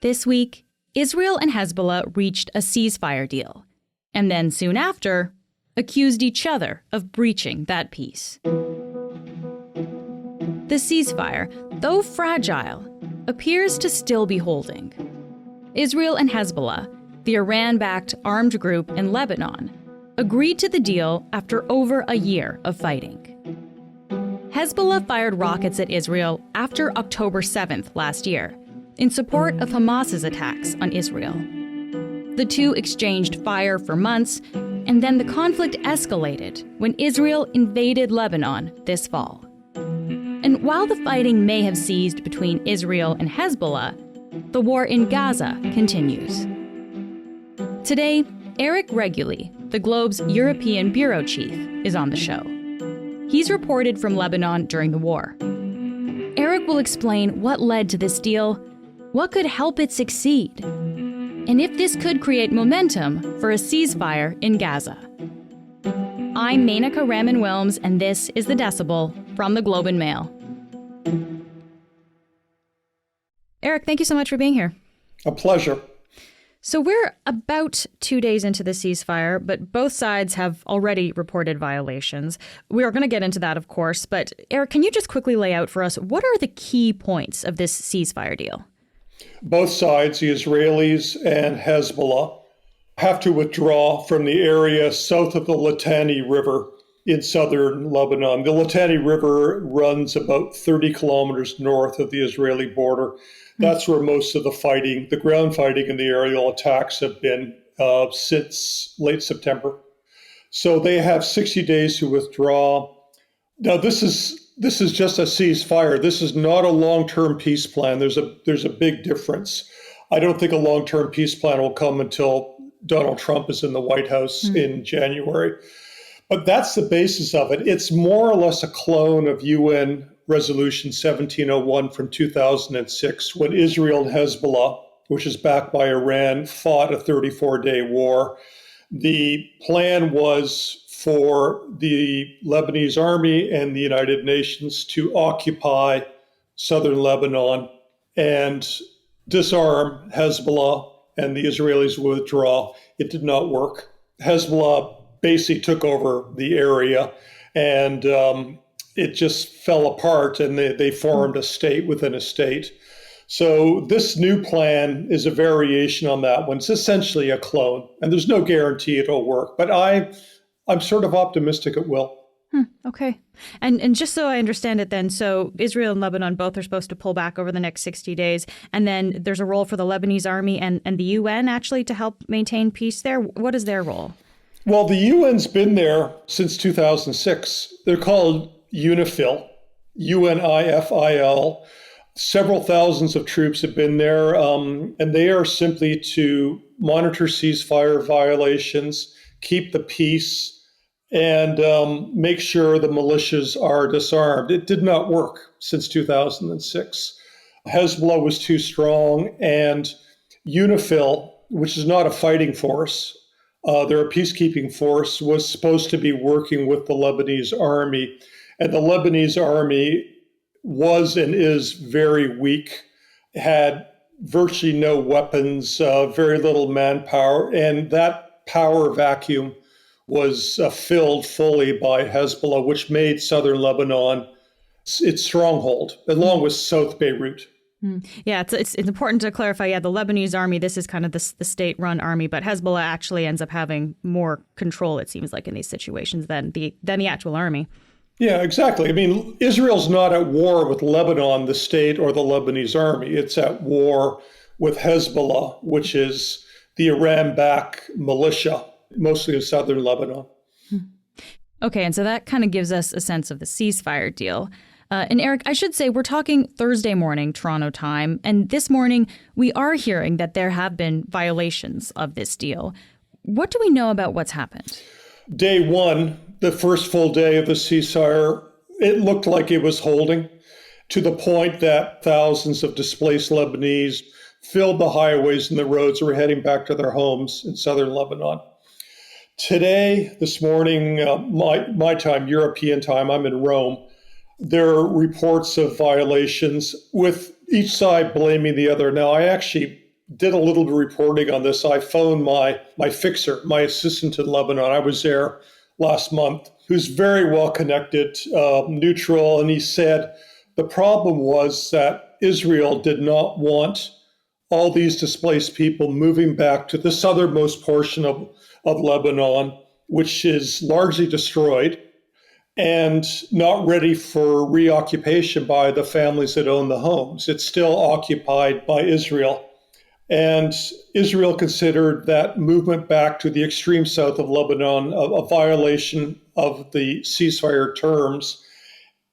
This week, Israel and Hezbollah reached a ceasefire deal, and then soon after, accused each other of breaching that peace. The ceasefire, though fragile, appears to still be holding. Israel and Hezbollah, the Iran-backed armed group in Lebanon, agreed to the deal after over a year of fighting. Hezbollah fired rockets at Israel after October 7th last year, in support of Hamas's attacks on Israel. The two exchanged fire for months, and then the conflict escalated when Israel invaded Lebanon this fall. And while the fighting may have ceased between Israel and Hezbollah, the war in Gaza continues. Today, Reguly, the Globe's European bureau chief, is on the show. He's reported from Lebanon during the war. Eric will explain what led to this deal, what could help it succeed, and if this could create momentum for a ceasefire in Gaza. I'm Menaka Raman-Wilms, and this is The Decibel from the Globe and Mail. Eric, thank you so much for being here. A pleasure. So we're about 2 days into the ceasefire, but both sides have already reported violations. We are going to get into that, of course. But Eric, can you just quickly lay out for us, what are the key points of this ceasefire deal? Both sides, the Israelis and Hezbollah, have to withdraw from the area south of the Litani River in southern Lebanon. The Litani River runs about 30 kilometers north of the Israeli border. That's where most of the fighting, the ground fighting and the aerial attacks have been since late September. So they have 60 days to withdraw. Now, this is just a ceasefire. This is not a long-term peace plan. There's a big difference. I don't think a long-term peace plan will come until Donald Trump is in the White House in January. But that's the basis of it. It's more or less a clone of UN Resolution 1701 from 2006, when Israel and Hezbollah, which is backed by Iran, fought a 34-day war. The plan was for the Lebanese army and the United Nations to occupy southern Lebanon and disarm Hezbollah, and the Israelis would withdraw. It did not work. Hezbollah basically took over the area, and it just fell apart, and they formed a state within a state. So this new plan is a variation on that one. It's essentially a clone, and there's no guarantee it'll work. But I'm sort of optimistic it will. Okay. And just so I understand it then, so Israel and Lebanon both are supposed to pull back over the next 60 days, and then there's a role for the Lebanese army and the UN actually to help maintain peace there. What is their role? Well, the UN's been there since 2006. They're called UNIFIL, UNIFIL. Several thousands of troops have been there, and they are simply to monitor ceasefire violations, keep the peace, and make sure the militias are disarmed. It did not work since 2006. Hezbollah was too strong, and UNIFIL, which is not a fighting force, they're a peacekeeping force, was supposed to be working with the Lebanese army. And the Lebanese army was and is very weak, had virtually no weapons, very little manpower, and that power vacuum was filled fully by Hezbollah, which made southern Lebanon its stronghold, along with South Beirut. Yeah, it's important to clarify. Yeah, the Lebanese army, this is kind of the state-run army, but Hezbollah actually ends up having more control, it seems like, in these situations than the actual army. Yeah, exactly. I mean, Israel's not at war with Lebanon, the state, or the Lebanese army. It's at war with Hezbollah, which is the Iran-backed militia, mostly in southern Lebanon. Okay, and so that kind of gives us a sense of the ceasefire deal. And Eric, I should say we're talking Thursday morning, Toronto time, and this morning we are hearing that there have been violations of this deal. What do we know about what's happened? Day one, the first full day of the ceasefire, it looked like it was holding, to the point that thousands of displaced Lebanese filled the highways and the roads and were heading back to their homes in southern Lebanon. Today, this morning, my time, European time, I'm in Rome, there are reports of violations with each side blaming the other. Now, I actually did a little bit of reporting on this. I phoned my fixer, my assistant in Lebanon. I was there last month, who's very well connected, neutral. And he said the problem was that Israel did not want all these displaced people moving back to the southernmost portion of Lebanon, which is largely destroyed and not ready for reoccupation by the families that own the homes. It's still occupied by Israel. And Israel considered that movement back to the extreme south of Lebanon a violation of the ceasefire terms,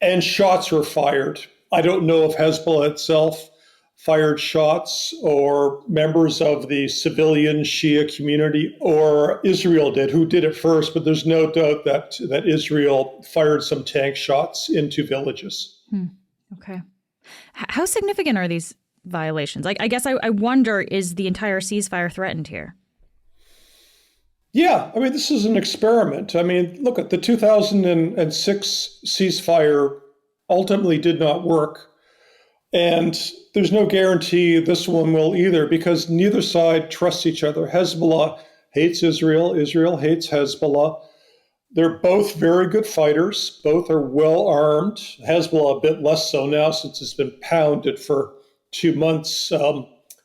and shots were fired. I don't know if Hezbollah itself fired shots or members of the civilian Shia community or Israel did, who did it first, but there's no doubt that Israel fired some tank shots into villages. Okay. How significant are these violations? I guess I wonder, is the entire ceasefire threatened here? Yeah, I mean, this is an experiment. I mean, look at the 2006 ceasefire ultimately did not work. And there's no guarantee this one will either, because neither side trusts each other. Hezbollah hates Israel. Israel hates Hezbollah. They're both very good fighters. Both are well armed. Hezbollah a bit less so now, since it's been pounded for 2 months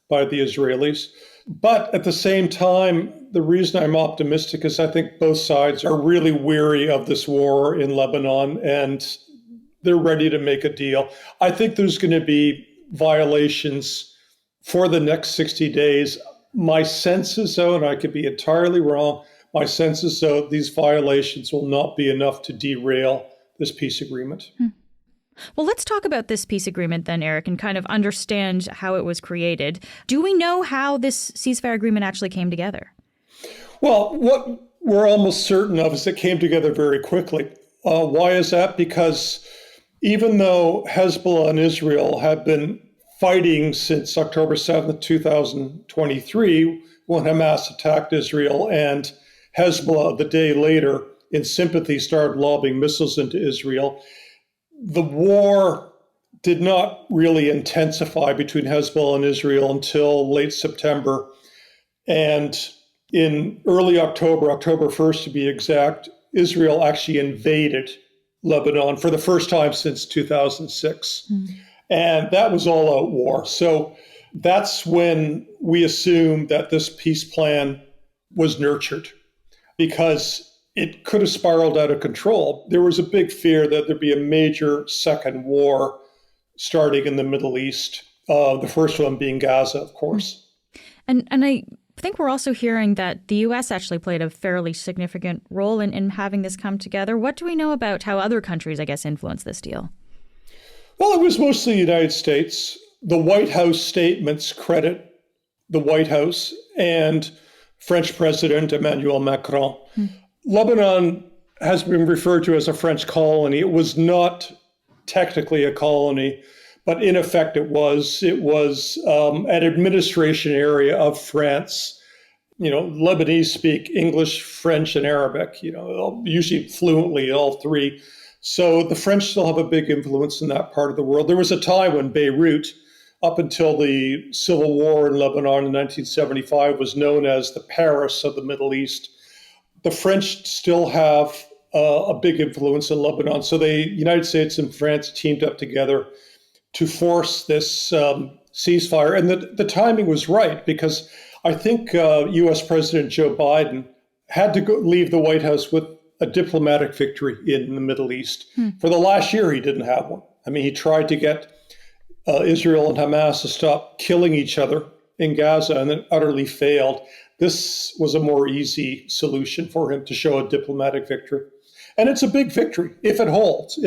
by the Israelis. But at the same time, the reason I'm optimistic is I think both sides are really weary of this war in Lebanon, and they're ready to make a deal. I think there's going to be violations for the next 60 days. My sense is, though, and I could be entirely wrong, my sense is, though, these violations will not be enough to derail this peace agreement. Well, let's talk about this peace agreement then, Eric, and kind of understand how it was created. Do we know how this ceasefire agreement actually came together? Well, what we're almost certain of is it came together very quickly. Why is that? Because even though Hezbollah and Israel have been fighting since October 7th, 2023, when Hamas attacked Israel, and Hezbollah the day later, in sympathy, started lobbing missiles into Israel, the war did not really intensify between Hezbollah and Israel until late September. And in early October, October 1st to be exact, Israel actually invaded Lebanon for the first time since 2006. And that was all out war. So that's when we assumed that this peace plan was nurtured, because it could have spiraled out of control. There was a big fear that there'd be a major second war starting in the Middle East, the first one being Gaza, of course. And I think we're also hearing that the U.S. actually played a fairly significant role in having this come together. What do we know about how other countries, I guess, influenced this deal? Well, it was mostly the United States. The White House statements credit the White House and French President Emmanuel Macron. Lebanon has been referred to as a French colony. It was not technically a colony, but in effect it was. It was an administration area of France. You know, Lebanese speak English, French, and Arabic, usually fluently, all three. So the French still have a big influence in that part of the world. There was a time when Beirut, up until the civil war in Lebanon in 1975, was known as the Paris of the Middle East. The French still have a big influence in Lebanon. So the United States and France teamed up together to force this ceasefire. And the timing was right, because I think U.S. President Joe Biden had to leave the White House with a diplomatic victory in the Middle East. For the last year, he didn't have one. I mean, he tried to get Israel and Hamas to stop killing each other in Gaza, and then utterly failed. This was a more easy solution for him to show a diplomatic victory. And it's a big victory if it holds.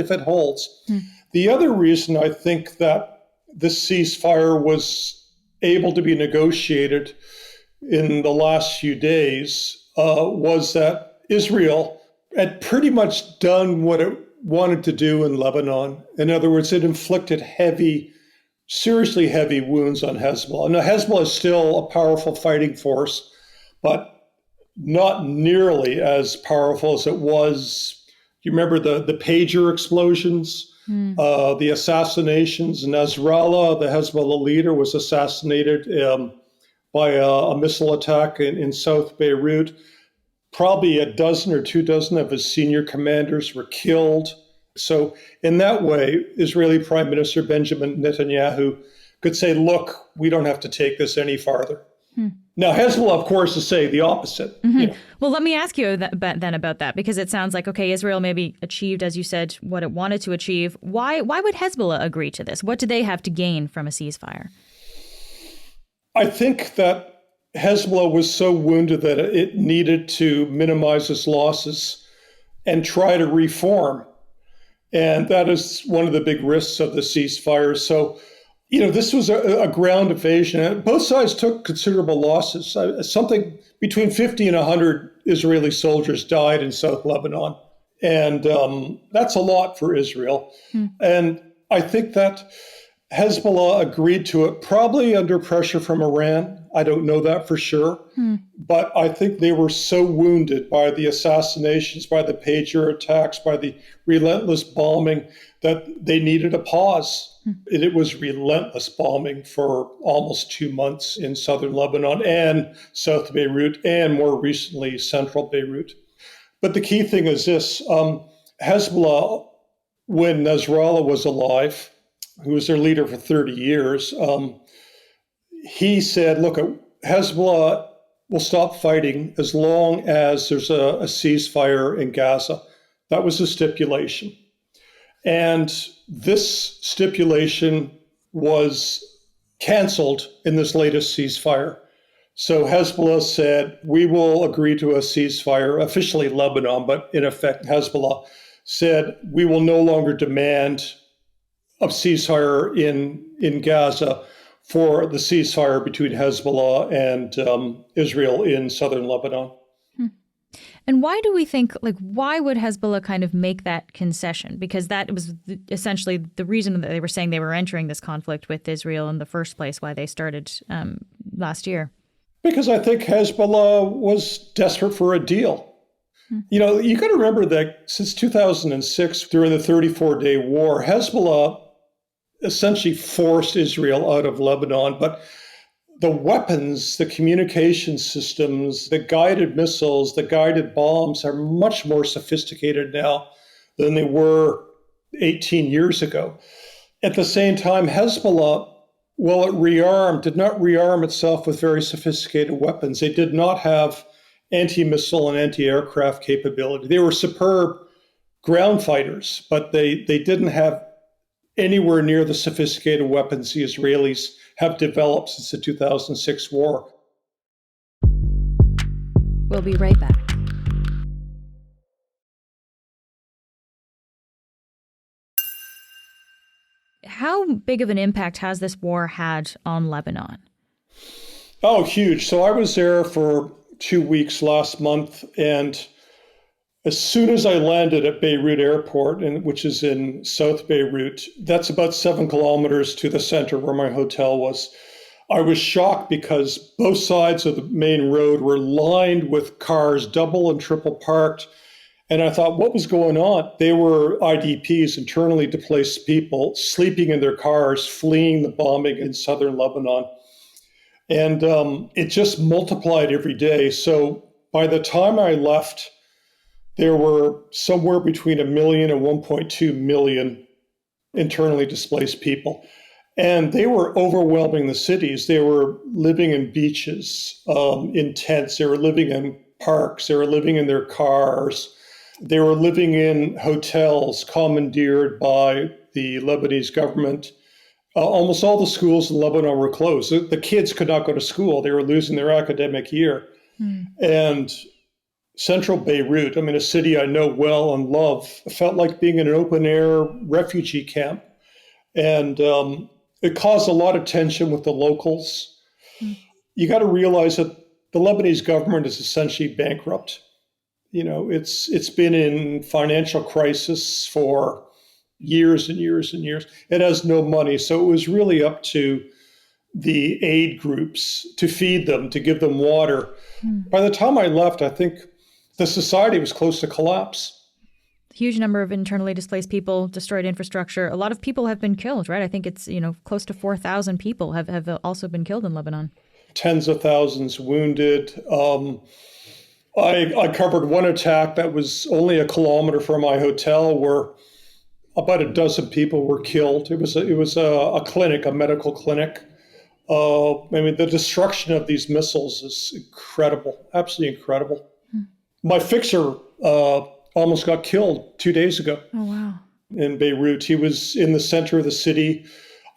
The other reason I think that this ceasefire was able to be negotiated in the last few days was that Israel had pretty much done what it wanted to do in Lebanon. In other words, it inflicted seriously heavy wounds on Hezbollah. Now, Hezbollah is still a powerful fighting force, but not nearly as powerful as it was. You remember the pager explosions, the assassinations? Nasrallah, the Hezbollah leader, was assassinated by a missile attack in South Beirut. Probably a dozen or 2 dozen of his senior commanders were killed. So in that way, Israeli Prime Minister Benjamin Netanyahu could say, look, we don't have to take this any farther. Now, Hezbollah, of course, is saying the opposite. Well, let me ask you then about that, because it sounds like, okay, Israel maybe achieved, as you said, what it wanted to achieve. Why would Hezbollah agree to this? What do they have to gain from a ceasefire? I think that Hezbollah was so wounded that it needed to minimize its losses and try to reform. And that is one of the big risks of the ceasefire. So, this was a ground invasion. Both sides took considerable losses. Something between 50 and 100 Israeli soldiers died in South Lebanon. And that's a lot for Israel. And I think that Hezbollah agreed to it, probably under pressure from Iran. I don't know that for sure. But I think they were so wounded by the assassinations, by the pager attacks, by the relentless bombing, that they needed a pause. And it was relentless bombing for almost 2 months in southern Lebanon and South Beirut, and more recently, central Beirut. But the key thing is this. Hezbollah, when Nasrallah was alive, who was their leader for 30 years, he said, look, Hezbollah will stop fighting as long as there's a ceasefire in Gaza. That was the stipulation. And this stipulation was canceled in this latest ceasefire. So Hezbollah said, we will agree to a ceasefire, officially Lebanon, but in effect, Hezbollah said, we will no longer demand a ceasefire in Gaza for the ceasefire between Hezbollah and Israel in southern Lebanon. And why do we think, why would Hezbollah kind of make that concession? Because that was essentially the reason that they were saying they were entering this conflict with Israel in the first place, why they started last year. Because I think Hezbollah was desperate for a deal. You got to remember that since 2006, during the 34-day war, Hezbollah essentially forced Israel out of Lebanon. But the weapons, the communication systems, the guided missiles, the guided bombs are much more sophisticated now than they were 18 years ago. At the same time, Hezbollah, while it rearmed, did not rearm itself with very sophisticated weapons. They did not have anti-missile and anti-aircraft capability. They were superb ground fighters, but they didn't have anywhere near the sophisticated weapons the Israelis have developed since the 2006 war. We'll be right back. How big of an impact has this war had on Lebanon? Oh, huge. So I was there for 2 weeks last month, and as soon as I landed at Beirut Airport, which is in South Beirut, that's about 7 kilometers to the center where my hotel was, I was shocked because both sides of the main road were lined with cars, double and triple parked. And I thought, what was going on? They were IDPs, internally displaced people, sleeping in their cars, fleeing the bombing in southern Lebanon. And it just multiplied every day. So by the time I left, there were somewhere between 1 million and 1.2 million internally displaced people. And they were overwhelming the cities. They were living in beaches, in tents. They were living in parks. They were living in their cars. They were living in hotels commandeered by the Lebanese government. Almost all the schools in Lebanon were closed. The kids could not go to school. They were losing their academic year. And central Beirut, a city I know well and love, felt like being in an open-air refugee camp. And it caused a lot of tension with the locals. You got to realize that the Lebanese government is essentially bankrupt. It's been in financial crisis for years and years and years. It has no money. So it was really up to the aid groups to feed them, to give them water. By the time I left, I think the society was close to collapse. Huge number of internally displaced people, destroyed infrastructure. A lot of people have been killed, right? I think it's, close to 4,000 people have also been killed in Lebanon. tens of thousands wounded. I covered one attack that was only a kilometer from my hotel where about a dozen people were killed. It was a clinic, a medical clinic. The destruction of these missiles is incredible, absolutely incredible. My fixer almost got killed 2 days ago. Oh, wow. In Beirut. He was in the center of the city.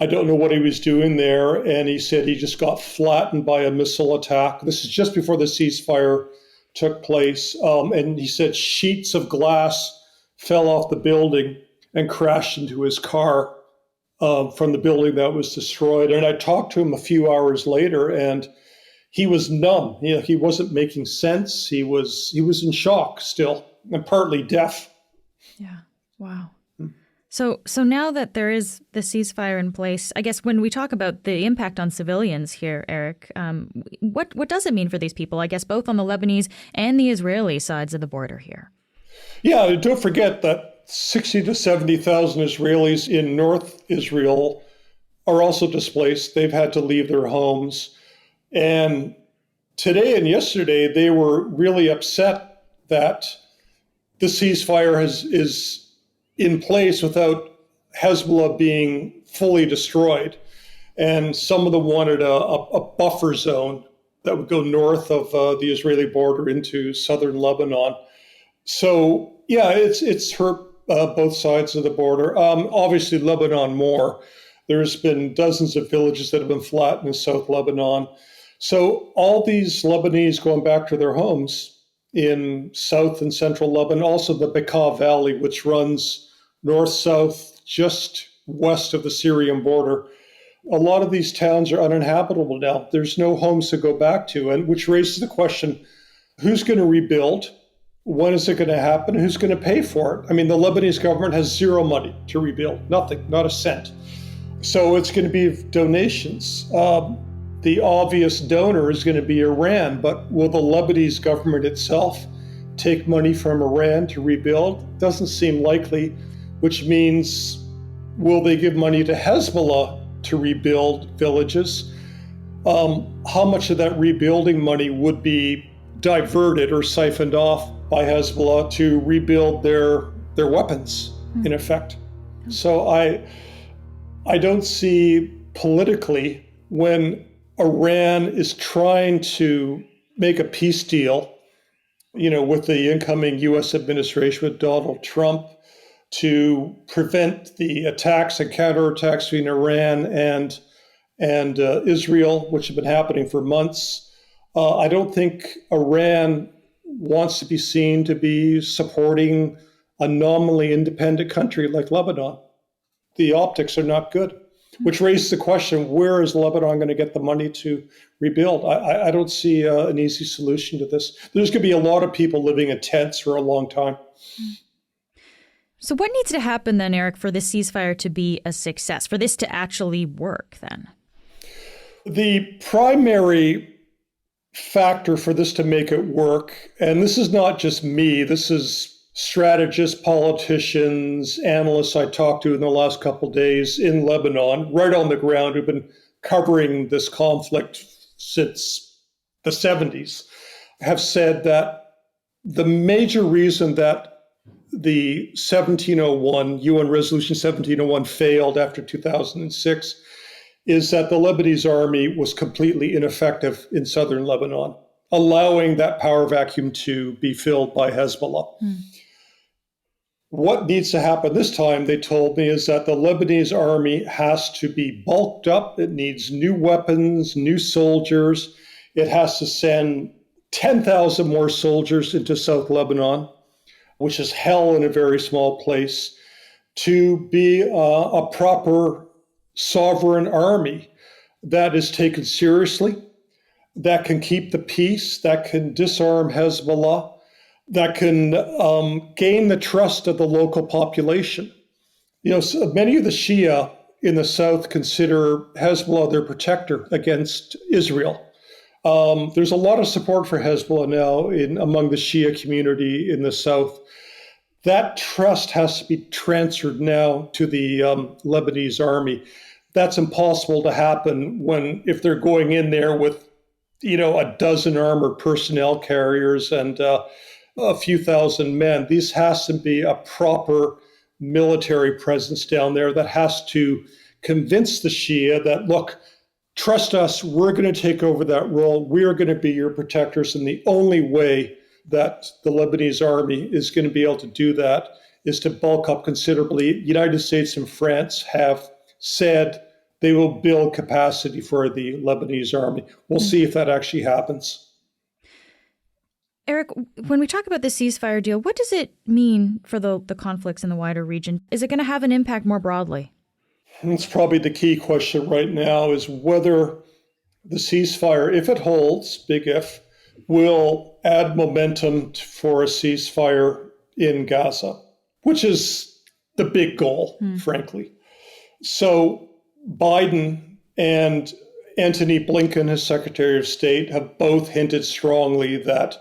I don't know what he was doing there. And he said he just got flattened by a missile attack. This is just before the ceasefire took place. And he said sheets of glass fell off the building and crashed into his car from the building that was destroyed. And I talked to him a few hours later, and he was numb. He wasn't making sense. He was in shock still, and partly deaf. Yeah. Wow. So now that there is the ceasefire in place, I guess when we talk about the impact on civilians here, Eric, what does it mean for these people, I guess, both on the Lebanese and the Israeli sides of the border here? Yeah, don't forget that 60 to 70,000 Israelis in North Israel are also displaced. They've had to leave their homes. And today and yesterday, they were really upset that the ceasefire is in place without Hezbollah being fully destroyed. And some of them wanted a buffer zone that would go north of the Israeli border into southern Lebanon. So, yeah, it's hurt both sides of the border. Obviously, Lebanon more. There's been dozens of villages that have been flattened in South Lebanon. So all these Lebanese going back to their homes in South and Central Lebanon, also the Bekaa Valley, which runs north-south, just west of the Syrian border. A lot of these towns are uninhabitable now. There's no homes to go back to, and which raises the question, who's going to rebuild? When is it going to happen? Who's going to pay for it? I mean, the Lebanese government has zero money to rebuild, nothing, not a cent. So it's going to be donations. The obvious donor is going to be Iran, but will the Lebanese government itself take money from Iran to rebuild? Doesn't seem likely, which means will they give money to Hezbollah to rebuild villages? How much of that rebuilding money would be diverted or siphoned off by Hezbollah to rebuild their weapons, in effect? So I don't see politically when Iran is trying to make a peace deal, with the incoming U.S. administration with Donald Trump to prevent the attacks and counterattacks between Iran and Israel, which have been happening for months. I don't think Iran wants to be seen to be supporting a nominally independent country like Lebanon. The optics are not good, which raises the question, where is Lebanon going to get the money to rebuild? I don't see an easy solution to this. There's going to be a lot of people living in tents for a long time. So what needs to happen then, Eric, for this ceasefire to be a success, for this to actually work then? The primary factor for this to make it work, and this is not just me, this is strategists, politicians, analysts I talked to in the last couple of days in Lebanon, right on the ground, who've been covering this conflict since the 70s, have said that the major reason that the 1701, UN Resolution 1701 failed after 2006 is that the Lebanese army was completely ineffective in southern Lebanon, allowing that power vacuum to be filled by Hezbollah. What needs to happen this time, they told me, is that the Lebanese army has to be bulked up. It needs new weapons, new soldiers. It has to send 10,000 more soldiers into South Lebanon, which is hell in a very small place, to be a proper sovereign army that is taken seriously, that can keep the peace, that can disarm Hezbollah, that can gain the trust of the local population. So many of the Shia in the south consider Hezbollah their protector against Israel. There's a lot of support for Hezbollah now among the Shia community in the south. That trust has to be transferred now to the Lebanese army. That's impossible to happen if they're going in there with a dozen armored personnel carriers and a few thousand men. This has to be a proper military presence down there that has to convince the Shia that, look, trust us, we're going to take over that role. We are going to be your protectors. And the only way that the Lebanese army is going to be able to do that is to bulk up considerably. The United States and France have said they will build capacity for the Lebanese army. We'll see if that actually happens. Eric, when we talk about the ceasefire deal, what does it mean for the conflicts in the wider region? Is it going to have an impact more broadly? That's probably the key question right now, is whether the ceasefire, if it holds, big if, will add momentum for a ceasefire in Gaza, which is the big goal, frankly. So Biden and Antony Blinken, his Secretary of State, have both hinted strongly that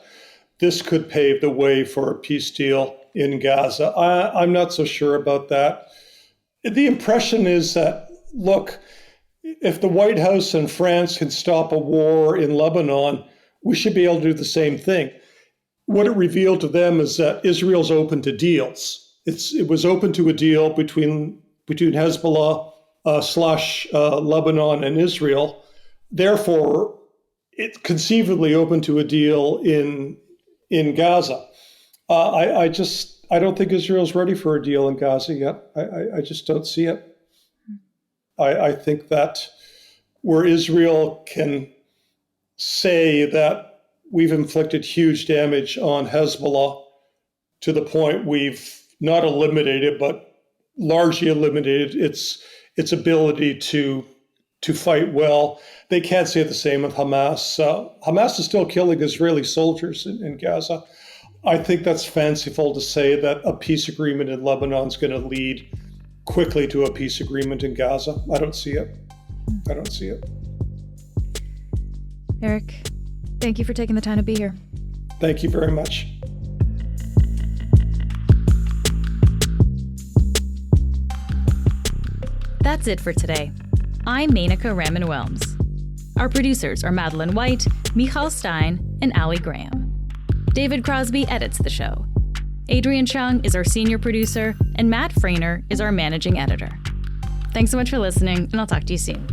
this could pave the way for a peace deal in Gaza. I'm not so sure about that. The impression is that, look, if the White House and France can stop a war in Lebanon, we should be able to do the same thing. What it revealed to them is that Israel's open to deals. It was open to a deal between Hezbollah / Lebanon and Israel. Therefore, it's conceivably open to a deal in Gaza. I don't think Israel's ready for a deal in Gaza yet. I just don't see it. I think that where Israel can say that we've inflicted huge damage on Hezbollah to the point we've not eliminated, but largely eliminated its ability to fight well. They can't say the same with Hamas. Hamas is still killing Israeli soldiers in Gaza. I think that's fanciful to say that a peace agreement in Lebanon is going to lead quickly to a peace agreement in Gaza. I don't see it. Eric, thank you for taking the time to be here. Thank you very much. That's it for today. I'm Menaka Raman-Wilms. Our producers are Madeline White, Michal Stein, and Ali Graham. David Crosby edits the show. Adrian Chung is our senior producer, and Matt Frainer is our managing editor. Thanks so much for listening, and I'll talk to you soon.